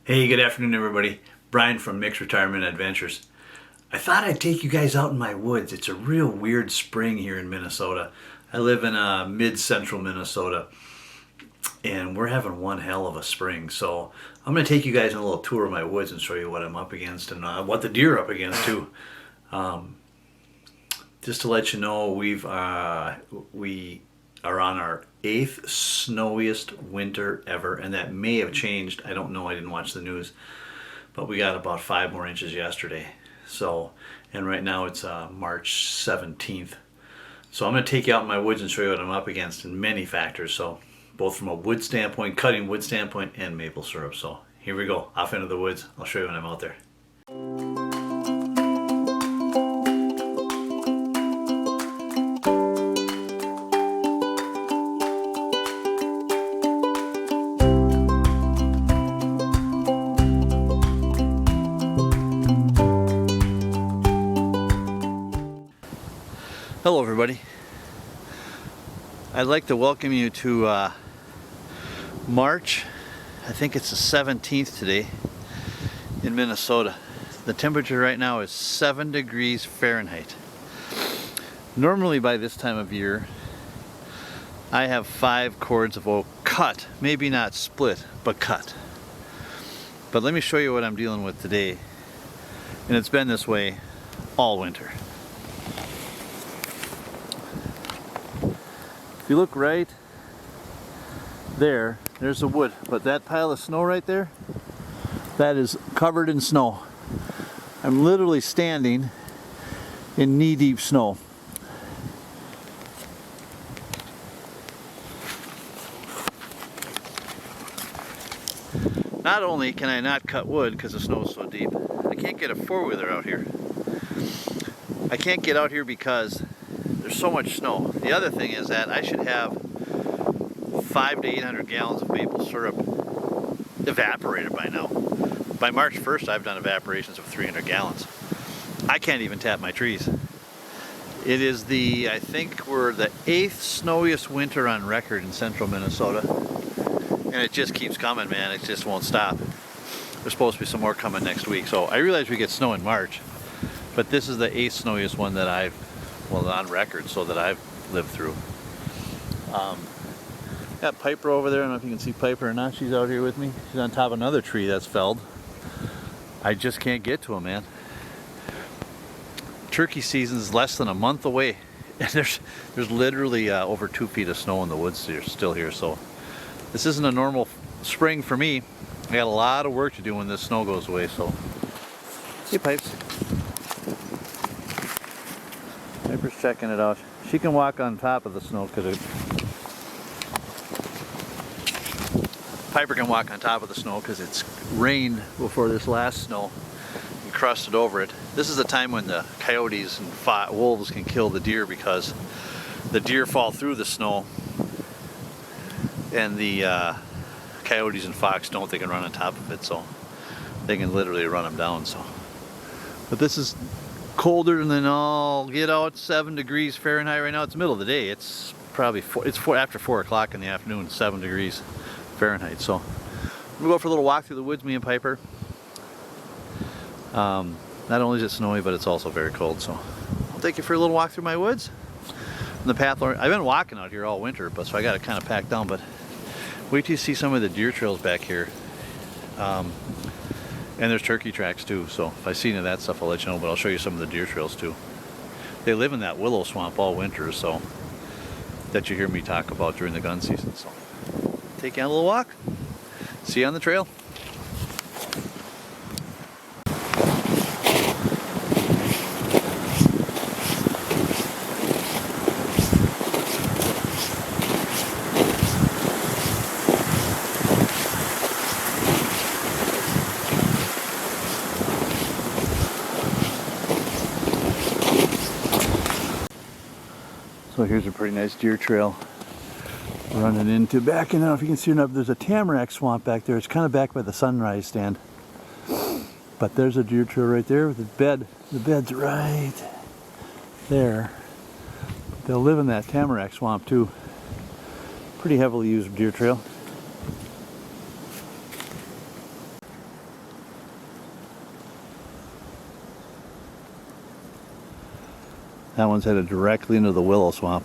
Hey, good afternoon everybody. Brian from Mixed Retirement Adventures. I thought I'd take you guys out in my woods. It's a real weird spring here in Minnesota. I live in mid-central Minnesota and we're having one hell of a spring. So I'm going to take you guys on a little tour of my woods and show you what I'm up against and what the deer are up against too. Just to let you know, we are on our 8th snowiest winter ever, and that may have changed. I don't know, I didn't watch the news, but we got about 5 more inches yesterday. So, and right now it's March 17th. So I'm going to take you out in my woods and show you what I'm up against in many factors. So both from a wood standpoint, cutting wood standpoint, and maple syrup. So here we go, off into the woods. I'll show you when I'm out there. Hello everybody. I'd like to welcome you to March, I think it's the 17th today in Minnesota. The temperature right now is 7 degrees Fahrenheit. Normally by this time of year I have 5 cords of oak cut, maybe not split, but cut. But let me show you what I'm dealing with today, and it's been this way all winter. If you look right there, there's the wood, but that pile of snow right there, that is covered in snow. I'm literally standing in knee-deep snow. Not only can I not cut wood because the snow is so deep, I can't get a four-wheeler out here. I can't get out here because there's so much snow. The other thing is that I should have 500 to 800 gallons of maple syrup evaporated by now. By March 1st, I've done evaporations of 300 gallons. I can't even tap my trees. It is I think we're the 8th snowiest winter on record in central Minnesota. And it just keeps coming, man. It just won't stop. There's supposed to be some more coming next week. So I realize we get snow in March, but this is the 8th snowiest one that on record, so that I've lived through. Got Piper over there. I don't know if you can see Piper or not. She's out here with me. She's on top of another tree that's felled. I just can't get to them, man. Turkey season is less than a month away, and there's literally over 2 feet of snow in the woods still here. So this isn't a normal spring for me. I got a lot of work to do when this snow goes away. So, hey, Pipes. Piper's checking it out. She can walk on top of the snow because Piper can walk on top of the snow because it's rained before this last snow and crusted over it. This is the time when the coyotes and wolves can kill the deer because the deer fall through the snow and the coyotes and fox don't. They can run on top of it, so they can literally run them down. So, but this is colder than all get out. 7 degrees Fahrenheit right now. It's the middle of the day. It's probably after 4 o'clock in the afternoon. 7 degrees Fahrenheit. So I'm gonna go for a little walk through the woods, me and Piper. Not only is it snowy, but it's also very cold. So I'll take you for a little walk through my woods. And the path, I've been walking out here all winter, but so I got it kind of packed down. But wait till you see some of the deer trails back here. And there's turkey tracks too, so if I see any of that stuff I'll let you know, but I'll show you some of the deer trails too. They live in that willow swamp all winter, so that you hear me talk about during the gun season. So take you on a little walk. See you on the trail. So here's a pretty nice deer trail running into back, and I don't know if you can see enough, there's a tamarack swamp back there. It's kind of back by the sunrise stand. But there's a deer trail right there with the bed. The bed's right there. They'll live in that tamarack swamp too. Pretty heavily used deer trail. That one's headed directly into the willow swamp.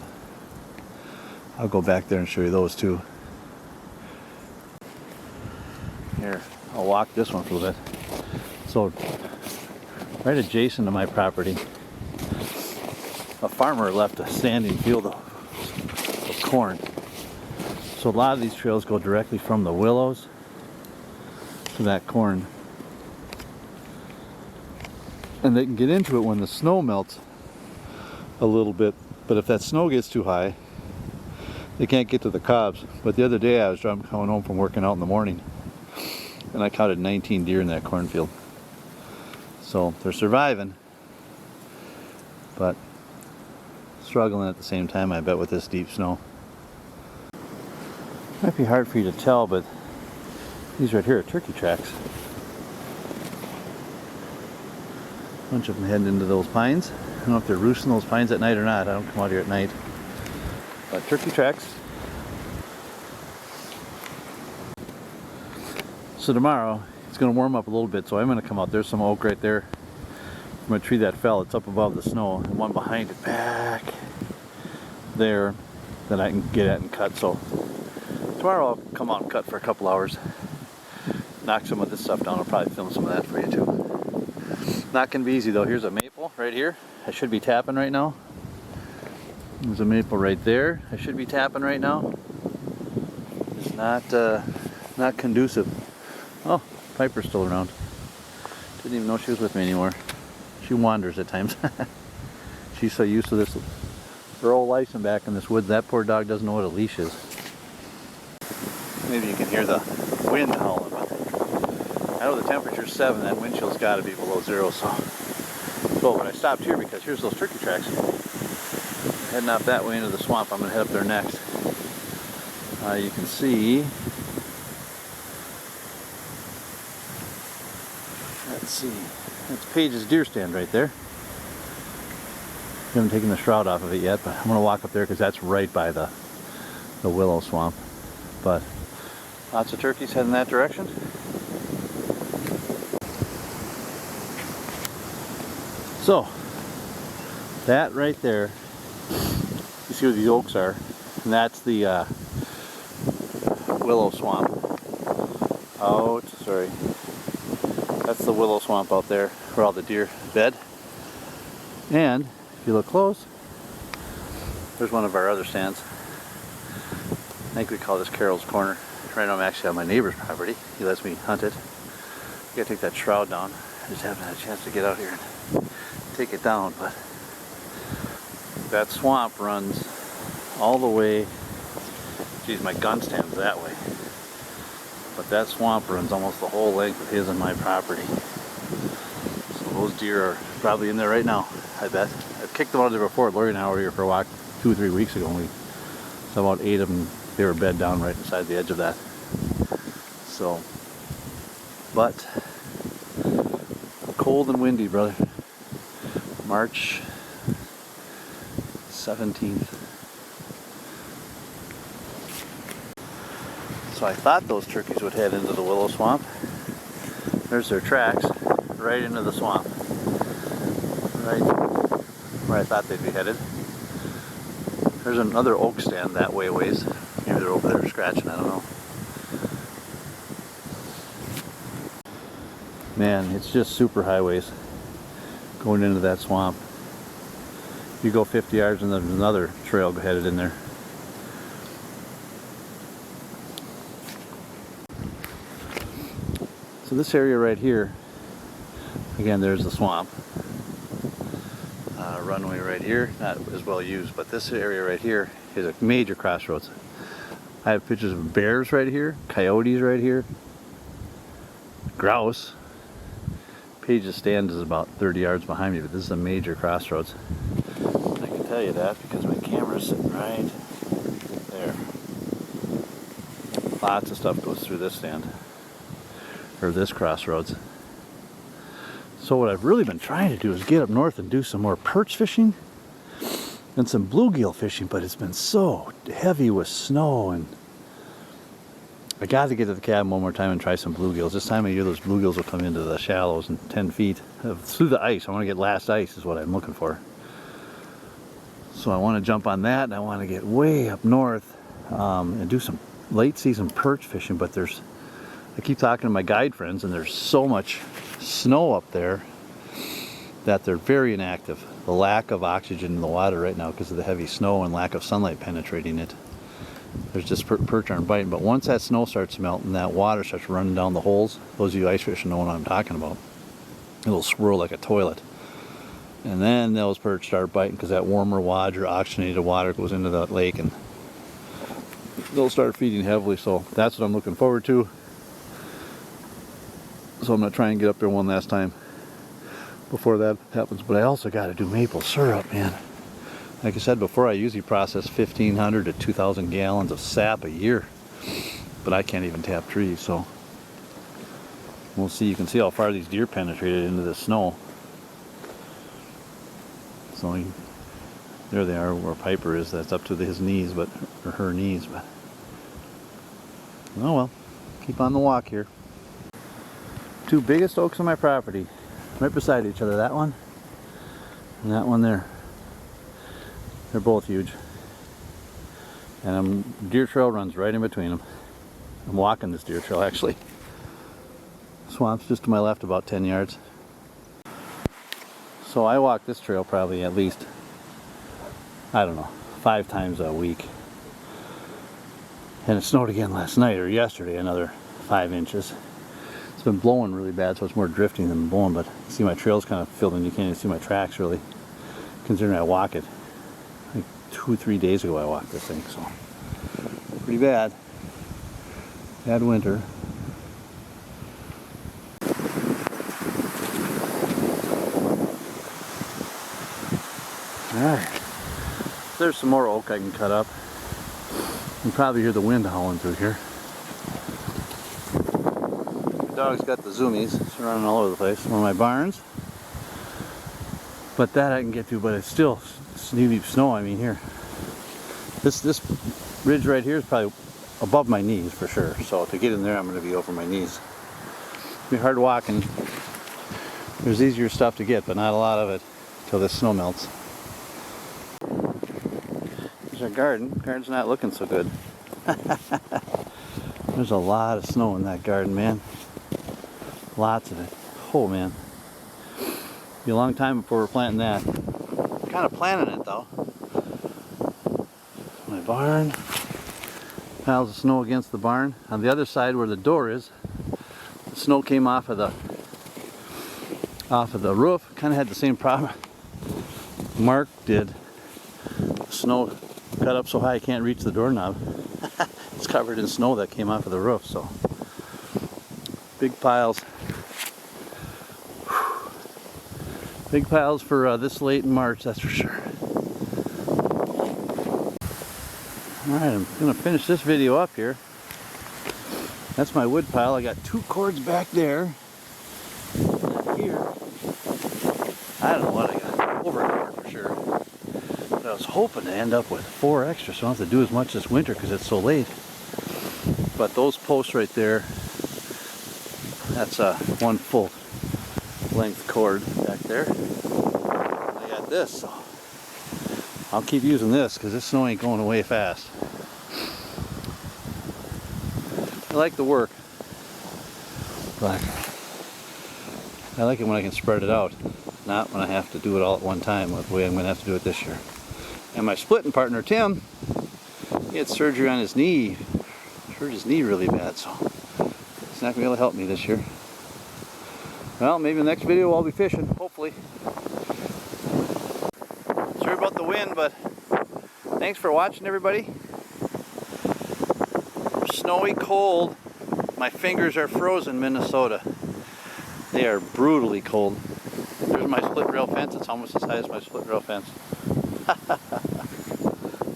I'll go back there and show you those too. Here, I'll walk this one for a little bit. So, right adjacent to my property, a farmer left a standing field of corn. So a lot of these trails go directly from the willows to that corn. And they can get into it when the snow melts a little bit, but if that snow gets too high, they can't get to the cobs. But the other day I was coming home from working out in the morning, and I counted 19 deer in that cornfield. So they're surviving, but struggling at the same time, I bet, with this deep snow. Might be hard for you to tell, but these right here are turkey tracks. A bunch of them heading into those pines. I don't know if they're roosting those pines at night or not. I don't come out here at night. But turkey tracks. So tomorrow, it's going to warm up a little bit, so I'm going to come out. There's some oak right there from a tree that fell. It's up above the snow, and one behind it back there that I can get at and cut. So tomorrow I'll come out and cut for a couple hours. Knock some of this stuff down. I'll probably film some of that for you too. Not going to be easy though. Here's a maple right here. I should be tapping right now. There's a maple right there. I should be tapping right now. It's not conducive. Oh, Piper's still around. Didn't even know she was with me anymore. She wanders at times. She's so used to this, her whole life and back in this woods. That poor dog doesn't know what a leash is. Maybe you can hear the wind howling, but I know the temperature's 7. That wind chill's got to be below 0. So, but I stopped here because here's those turkey tracks. Heading out that way into the swamp. I'm going to head up there next. You can see. Let's see. That's Paige's deer stand right there. I haven't taken the shroud off of it yet, but I'm going to walk up there because that's right by the willow swamp. But lots of turkeys heading that direction. So, that right there, you see where these oaks are, and that's the willow swamp. That's the willow swamp out there where all the deer bed. And if you look close, there's one of our other stands. I think we call this Carol's Corner. Right now I'm actually on my neighbor's property. He lets me hunt it. I gotta take that shroud down. I just haven't had a chance to get out here and take it down, but that swamp runs all the way. Geez, my gun stand's that way. But that swamp runs almost the whole length of his and my property. So those deer are probably in there right now, I bet. I've kicked them out of there before. Lori and I were here for a walk 2 or 3 weeks ago, and we saw about 8 of them. They were bed down right inside the edge of that. So, but cold and windy, brother. March 17th. So I thought those turkeys would head into the willow swamp. There's their tracks right into the swamp. Right where I thought they'd be headed. There's another oak stand that way ways. Maybe they're over there scratching, I don't know. Man, it's just super highways going into that swamp. You go 50 yards and there's another trail headed in there. So this area right here, again, there's the swamp. Runway right here, not as well used, but this area right here is a major crossroads. I have pictures of bears right here, coyotes right here, grouse. Paige's stand is about 30 yards behind me, but this is a major crossroads. I can tell you that because my camera's sitting right there. Lots of stuff goes through this stand, or this crossroads. So what I've really been trying to do is get up north and do some more perch fishing and some bluegill fishing, but it's been so heavy with snow, and I got to get to the cabin one more time and try some bluegills. This time of year those bluegills will come into the shallows and 10 feet through the ice. I want to get last ice is what I'm looking for. So I want to jump on that, and I want to get way up north and do some late season perch fishing. But I keep talking to my guide friends, and there's so much snow up there that they're very inactive. The lack of oxygen in the water right now because of the heavy snow and lack of sunlight penetrating it. There's just perch aren't biting. But once that snow starts melting, that water starts running down the holes. Those of you ice fishing know what I'm talking about. It'll swirl like a toilet. And then those perch start biting because that warmer water, oxygenated water goes into that lake, and they'll start feeding heavily. So that's what I'm looking forward to. So I'm going to try and get up there one last time before that happens. But I also got to do maple syrup, man. Like I said before, I usually process 1,500 to 2,000 gallons of sap a year. But I can't even tap trees, so we'll see. You can see how far these deer penetrated into the snow. So there they are where Piper is. That's up to his knees, or her knees. But oh well, keep on the walk here. Two biggest oaks on my property, right beside each other. That one and that one there. They're both huge. And deer trail runs right in between them. I'm walking this deer trail actually. Swamp's just to my left about 10 yards. So I walk this trail probably at least, I don't know, 5 times a week. And it snowed again last night, or yesterday, another 5 inches. It's been blowing really bad, so it's more drifting than blowing, but you see my trail's kind of filled in. You can't even see my tracks really, considering I walk it. Like 2 or 3 days ago I walked this thing, so pretty bad. Bad winter. Alright, there's some more oak I can cut up. You can probably hear the wind howling through here. The dog's got the zoomies, it's running all over the place. One of my barns. But that I can get to, but it's still knee-deep snow. I mean, here. This ridge right here is probably above my knees for sure. So to get in there, I'm going to be over my knees. It'll be hard walking. There's easier stuff to get, but not a lot of it until this snow melts. There's our garden. Garden's not looking so good. There's a lot of snow in that garden, man. Lots of it. Oh, man. Be a long time before we're planting that. Kind of planting it though. My barn. Piles of snow against the barn. On the other side where the door is, the snow came off of the roof. Kind of had the same problem Mark did. The snow got up so high I can't reach the doorknob. It's covered in snow that came off of the roof, so big piles. Big piles for this late in March, that's for sure. Alright, I'm going to finish this video up here. That's my wood pile. I got 2 cords back there. And here, I don't know what I got. Over a cord for sure. But I was hoping to end up with 4 extra, so I don't have to do as much this winter because it's so late. But those posts right there, that's a 1 full length cord back there. I got this, so I'll keep using this because this snow ain't going away fast. I like the work, but I like it when I can spread it out, not when I have to do it all at one time the way I'm going to have to do it this year. And my splitting partner Tim, he had surgery on his knee. Hurt his knee really bad, so he's not going to be able to help me this year. Well, maybe in the next video I'll be fishing, hopefully. Sorry about the wind, but thanks for watching, everybody. Snowy, cold. My fingers are frozen, Minnesota. They are brutally cold. There's my split rail fence. It's almost as high as my split rail fence.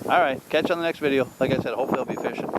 Alright, catch you on the next video. Like I said, hopefully I'll be fishing.